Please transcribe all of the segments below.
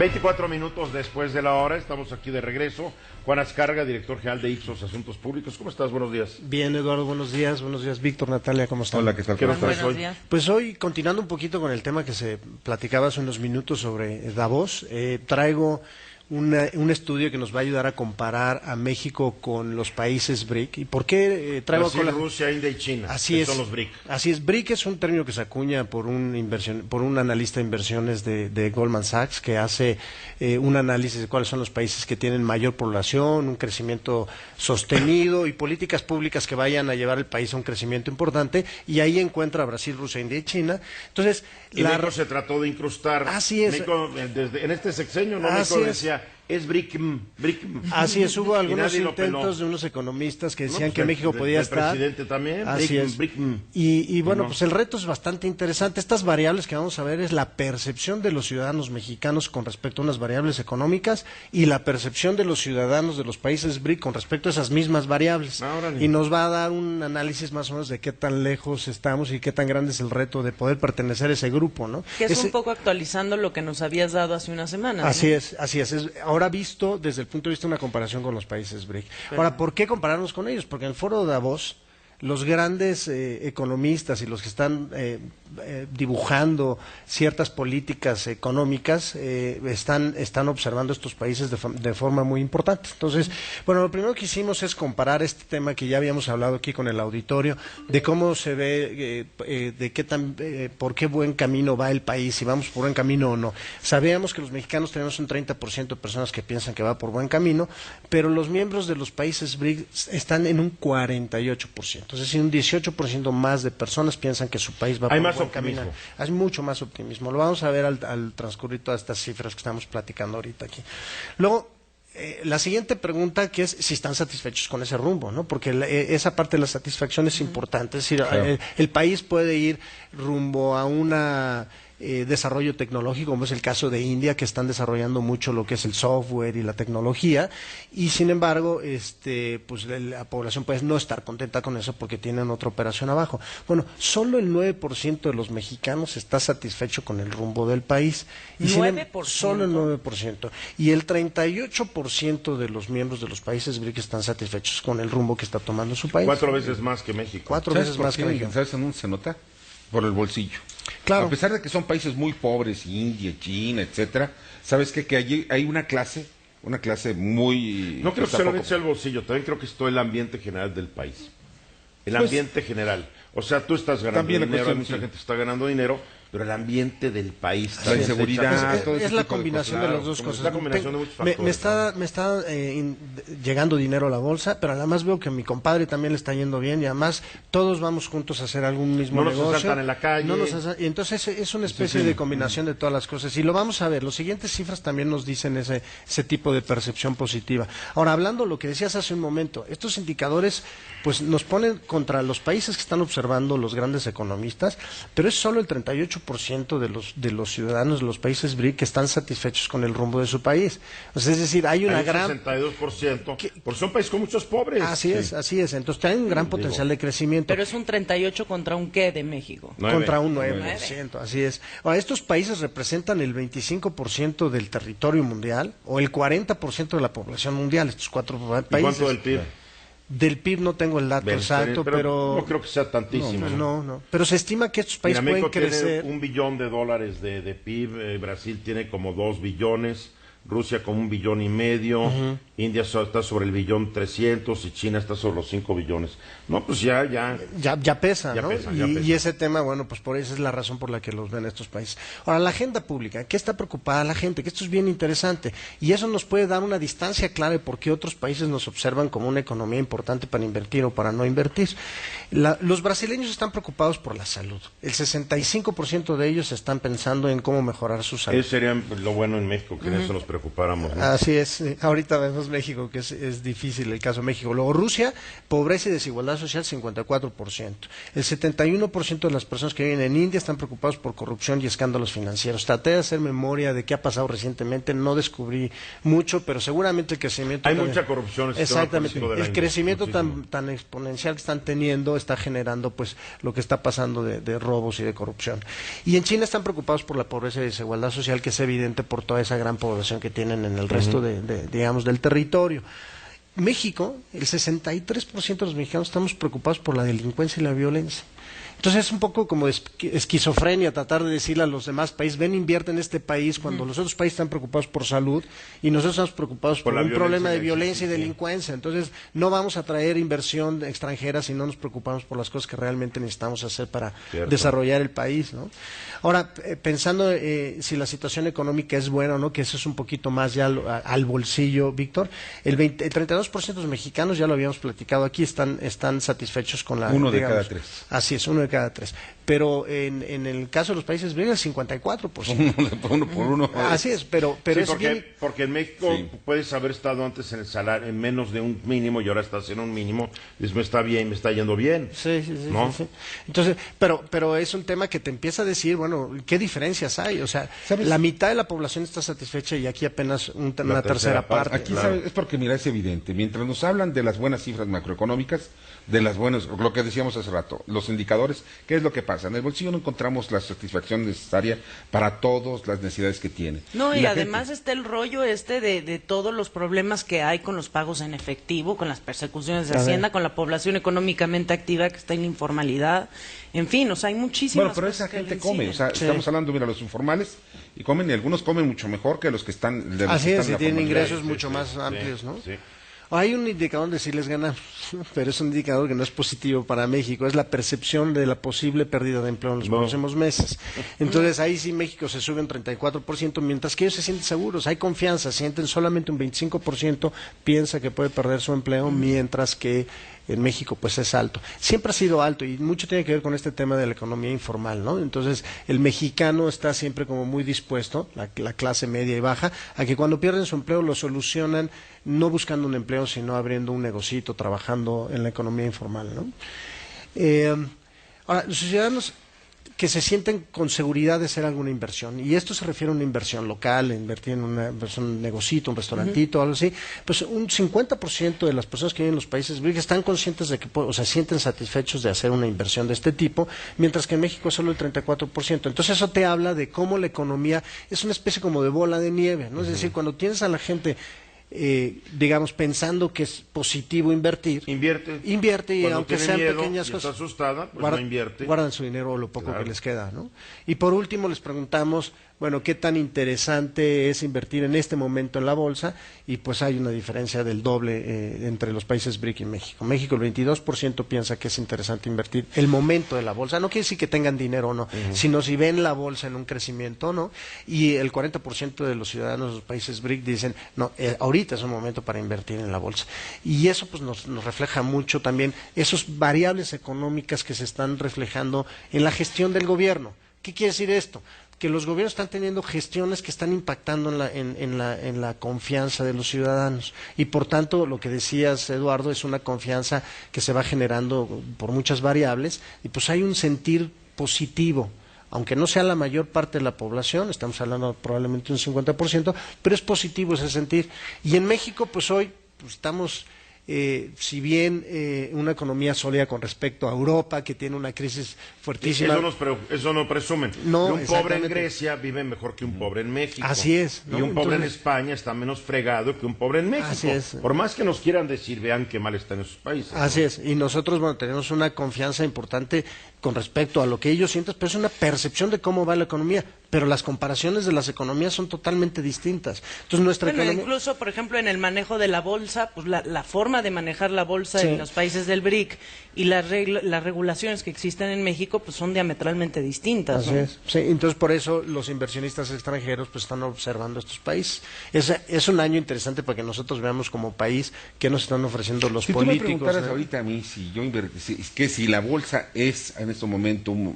24 minutos después de la hora, estamos aquí de regreso. Juan Azcárraga, director general de Ipsos Asuntos Públicos. ¿Cómo estás? Buenos días. Bien, Eduardo, buenos días. Buenos días, Víctor, Natalia, ¿cómo están? Hola, ¿qué tal? ¿Qué nos traes hoy? Pues hoy, continuando un poquito con el tema que se platicaba hace unos minutos sobre Davos, traigo un estudio que nos va a ayudar a comparar a México con los países BRIC. ¿Y por qué traigo Brasil, Rusia, India y China. Así es. Son los BRIC. Así es. BRIC es un término que se acuña por un analista de inversiones de Goldman Sachs que hace un análisis de cuáles son los países que tienen mayor población, un crecimiento sostenido y políticas públicas que vayan a llevar el país a un crecimiento importante, y ahí encuentra a Brasil, Rusia, India y China. Entonces, México se trató de incrustar. Así es. México, en este sexenio, México decía, es BRIC. Así es, hubo algunos intentos de unos economistas que decían que México podía estar. El presidente también, Así es. Y bueno, pues el reto es bastante interesante. Estas variables que vamos a ver es la percepción de los ciudadanos mexicanos con respecto a unas variables económicas y la percepción de los ciudadanos de los países BRIC con respecto a esas mismas variables. Y nos va a dar un análisis más o menos de qué tan lejos estamos y qué tan grande es el reto de poder pertenecer a ese grupo, ¿no? Que es un poco actualizando lo que nos habías dado hace unas semanas. Así es, así es. Ahora visto desde el punto de vista de una comparación con los países BRIC. Ahora, ¿por qué compararnos con ellos? Porque en el foro de Davos, los grandes economistas y los que están dibujando ciertas políticas económicas están observando estos países de forma muy importante. Entonces, bueno, lo primero que hicimos es comparar este tema que ya habíamos hablado aquí con el auditorio, de cómo se ve, por qué buen camino va el país, si vamos por buen camino o no. Sabíamos que los mexicanos tenemos un 30% de personas que piensan que va por buen camino, pero los miembros de los países BRIC están en un 48%. Es decir, un 18% más de personas piensan que su país va por buen camino. Hay mucho más optimismo. Lo vamos a ver al transcurrir todas estas cifras que estamos platicando ahorita aquí. Luego, la siguiente pregunta, que es si están satisfechos con ese rumbo, ¿no? Porque esa parte de la satisfacción es importante. Es decir, claro, el país puede ir rumbo a una desarrollo tecnológico, como es el caso de India, que están desarrollando mucho lo que es el software y la tecnología, y sin embargo, pues la población puede no estar contenta con eso porque tienen otra operación abajo. Bueno, solo el 9% de los mexicanos está satisfecho con el rumbo del país. Y 9%. Solo el 9%. Y el 38% de los miembros de los países BRIC están satisfechos con el rumbo que está tomando su país. 4 veces más que México. 4 veces más que México. ¿Sabes en dónde se nota? Por el bolsillo. Claro. A pesar de que son países muy pobres, India, China, etcétera, ¿sabes qué? Que allí hay una clase muy... No creo que solamente sea el bolsillo, también creo que es todo el ambiente general del país. El ambiente general. O sea, tú estás ganando dinero, hay mucha gente que está ganando dinero, pero el ambiente del país, la inseguridad, es la combinación de las dos cosas. Es la combinación de muchos factores. Me está llegando dinero a la bolsa, pero además veo que a mi compadre también le está yendo bien, y además todos vamos juntos a hacer algún mismo negocio. No nos asaltan en la calle. Y entonces es una especie de combinación de todas las cosas. Y lo vamos a ver. Las siguientes cifras también nos dicen ese tipo de percepción positiva. Ahora, hablando lo que decías hace un momento, estos indicadores pues nos ponen contra los países que están observando los grandes economistas, pero es solo el 38% de los ciudadanos de los países BRIC que están satisfechos con el rumbo de su país. O sea, es decir, hay un 62%, porque son países con muchos pobres. Así es. Entonces, hay un gran potencial de crecimiento. Pero es un 38 contra un ¿qué de México? 9. Contra un 9%, así es. Ahora, estos países representan el 25% del territorio mundial o el 40% de la población mundial, estos 4 países. ¿Y cuánto del PIB? Del PIB no tengo el dato exacto, pero... No creo que sea tantísimo. No. Pero se estima que estos países pueden crecer... Tiene $1 billón de PIB, Brasil tiene como 2 billones, Rusia como 1,5 billones, India está sobre el 1.3 billones y China está sobre los 5 billones. No, pues ya pesa, ¿no? Pesa. Y ese tema, bueno, pues por eso es la razón por la que los ven estos países. Ahora, la agenda pública, ¿qué está preocupada la gente? Que esto es bien interesante. Y eso nos puede dar una distancia clara de por qué otros países nos observan como una economía importante para invertir o para no invertir. Los brasileños están preocupados por la salud. El 65% de ellos están pensando en cómo mejorar su salud. Eso sería lo bueno en México, que en eso nos preocupáramos, ¿no? Así es, ahorita vemos México, que es difícil el caso de México. Luego Rusia, pobreza y desigualdad social, 54%. El 71% de las personas que viven en India están preocupados por corrupción y escándalos financieros. Traté de hacer memoria de qué ha pasado recientemente, no descubrí mucho, pero seguramente el crecimiento... Hay mucha corrupción. Exactamente, el crecimiento muchísimo. tan exponencial que están teniendo está generando pues lo que está pasando de robos y de corrupción. Y en China están preocupados por la pobreza y desigualdad social, que es evidente por toda esa gran población que tienen en el resto digamos, del territorio. México, el 63% de los mexicanos estamos preocupados por la delincuencia y la violencia. Entonces es un poco como esquizofrenia tratar de decirle a los demás países, ven, invierte en este país, cuando los otros países están preocupados por salud y nosotros estamos preocupados por un problema de violencia y delincuencia. Entonces no vamos a traer inversión extranjera si no nos preocupamos por las cosas que realmente necesitamos hacer para desarrollar el país, ¿no? Ahora, pensando si la situación económica es buena o no, que eso es un poquito más ya al bolsillo, Víctor, el 32% de los mexicanos, ya lo habíamos platicado aquí, están satisfechos con la... Uno de cada tres. Así es, uno de cada tres. Pero en el caso de los países griegos, el 54%. Uno por uno. Así es, pero Sí, es bien... porque en México puedes haber estado antes en el salario en menos de un mínimo y ahora estás en un mínimo, dices, me está bien, me está yendo bien. Sí. Entonces, pero es un tema que te empieza a decir, bueno, ¿qué diferencias hay? O sea, ¿sabes? la mitad de la población está satisfecha y aquí apenas una tercera parte. Aquí ¿sabes? Es porque, mira, es evidente. Mientras nos hablan de las buenas cifras macroeconómicas, de las buenas, lo que decíamos hace rato, los indicadores, ¿qué es lo que pasa? En el bolsillo no encontramos la satisfacción necesaria para todas las necesidades que tiene. No, y además está el rollo de todos los problemas que hay con los pagos en efectivo, con las persecuciones de Hacienda, con la población económicamente activa que está en la informalidad. En fin, o sea, hay muchísimas Bueno, pero cosas esa que gente le come, inciden. o sea, estamos hablando, mira, los informales, y comen, y algunos comen mucho mejor que los que están... de los Así que es, están y en la tienen formalidad. ingresos mucho más amplios, ¿no? Sí. Hay un indicador donde sí les ganamos, pero es un indicador que no es positivo para México, es la percepción de la posible pérdida de empleo en los próximos meses. Entonces ahí sí México se sube un 34%, mientras que ellos se sienten seguros, hay confianza, sienten solamente un 25% piensa que puede perder su empleo, mientras que en México pues es alto. Siempre ha sido alto y mucho tiene que ver con este tema de la economía informal, ¿no? Entonces el mexicano está siempre como muy dispuesto, la clase media y baja, a que cuando pierden su empleo lo solucionan no buscando un empleo, sino abriendo un negocito, trabajando en la economía informal, ¿no? Ahora, los ciudadanos que se sienten con seguridad de hacer alguna inversión, y esto se refiere a una inversión local, invertir en un negocito, un restaurantito, algo así, pues un 50% de las personas que viven en los países BRICS están conscientes de que, o sea, sienten satisfechos de hacer una inversión de este tipo, mientras que en México es solo el 34%. Entonces eso te habla de cómo la economía es una especie como de bola de nieve, ¿no? Es decir, cuando tienes a la gente digamos, pensando que es positivo invertir. Invierte y cuando aunque tiene sean miedo pequeñas y cosas. está asustada, pues no invierte. Guardan su dinero o lo poco Claro. que les queda, ¿no? Y por último les preguntamos, bueno, qué tan interesante es invertir en este momento en la bolsa, y pues hay una diferencia del doble entre los países BRIC y México. México el 22% piensa que es interesante invertir el momento de la bolsa. No quiere decir que tengan dinero o no, sino si ven la bolsa en un crecimiento o no, y el 40% de los ciudadanos de los países BRIC dicen, no, ahorita es un momento para invertir en la bolsa. Y eso pues nos refleja mucho también esas variables económicas que se están reflejando en la gestión del gobierno. ¿Qué quiere decir esto? Que los gobiernos están teniendo gestiones que están impactando en la confianza de los ciudadanos, y por tanto lo que decías, Eduardo, es una confianza que se va generando por muchas variables, y pues hay un sentir positivo, aunque no sea la mayor parte de la población, estamos hablando probablemente de un 50%, pero es positivo ese sentir. Y en México pues hoy pues, estamos... si bien una economía sólida con respecto a Europa, que tiene una crisis fuertísima. Eso no presumen. No, y un pobre en exactamente. Grecia vive mejor que un pobre en México. Así es, ¿no? Y un pobre en Entonces- España está menos fregado que un pobre en México. Así es. Por más que nos quieran decir, vean qué mal están esos países. Así es, y nosotros, bueno, tenemos una confianza importante con respecto a lo que ellos sienten, pero es una percepción de cómo va la economía, pero las comparaciones de las economías son totalmente distintas. Entonces, nuestra Bueno, economía... incluso, por ejemplo, en el manejo de la bolsa, pues la forma de manejar la bolsa Sí. en los países del BRIC y las regulaciones que existen en México, pues son diametralmente distintas, Así ¿no? es. Sí, entonces por eso los inversionistas extranjeros pues están observando estos países. Es un año interesante para que nosotros veamos como país qué nos están ofreciendo los Si tú me políticos. preguntaras ahorita a mí si yo si la bolsa es en este momento un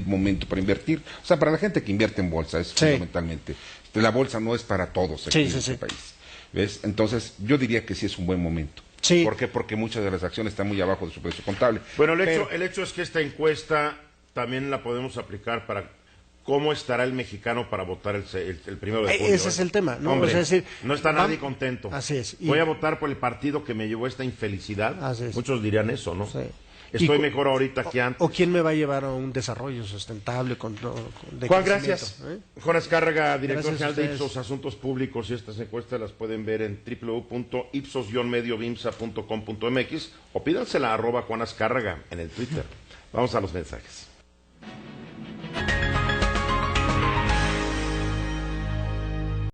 momento para invertir, o sea, para la gente que invierte en bolsa es Sí. fundamentalmente. La bolsa no es para todos aquí en este país. ¿Ves? Entonces, yo diría que sí es un buen momento. Sí. ¿Por qué? Porque muchas de las acciones están muy abajo de su precio contable. Bueno, el hecho es que esta encuesta también la podemos aplicar para cómo estará el mexicano para votar el 1 de julio. Ese es el tema, ¿no? Hombre, o sea, es decir, no está nadie contento. Así es. Voy a votar por el partido que me llevó esta infelicidad. Así es. Muchos dirían eso, ¿no? Sí. Estoy mejor ahorita que antes. ¿O quién me va a llevar a un desarrollo sustentable de Juan, crecimiento, gracias. Juan Azcárraga, director Gracias a general de ustedes. Ipsos Asuntos Públicos, y estas encuestas las pueden ver en www.ipsos-mediovimsa.com.mx o pídansela a @Juan Azcárraga en el Twitter. Vamos a los mensajes.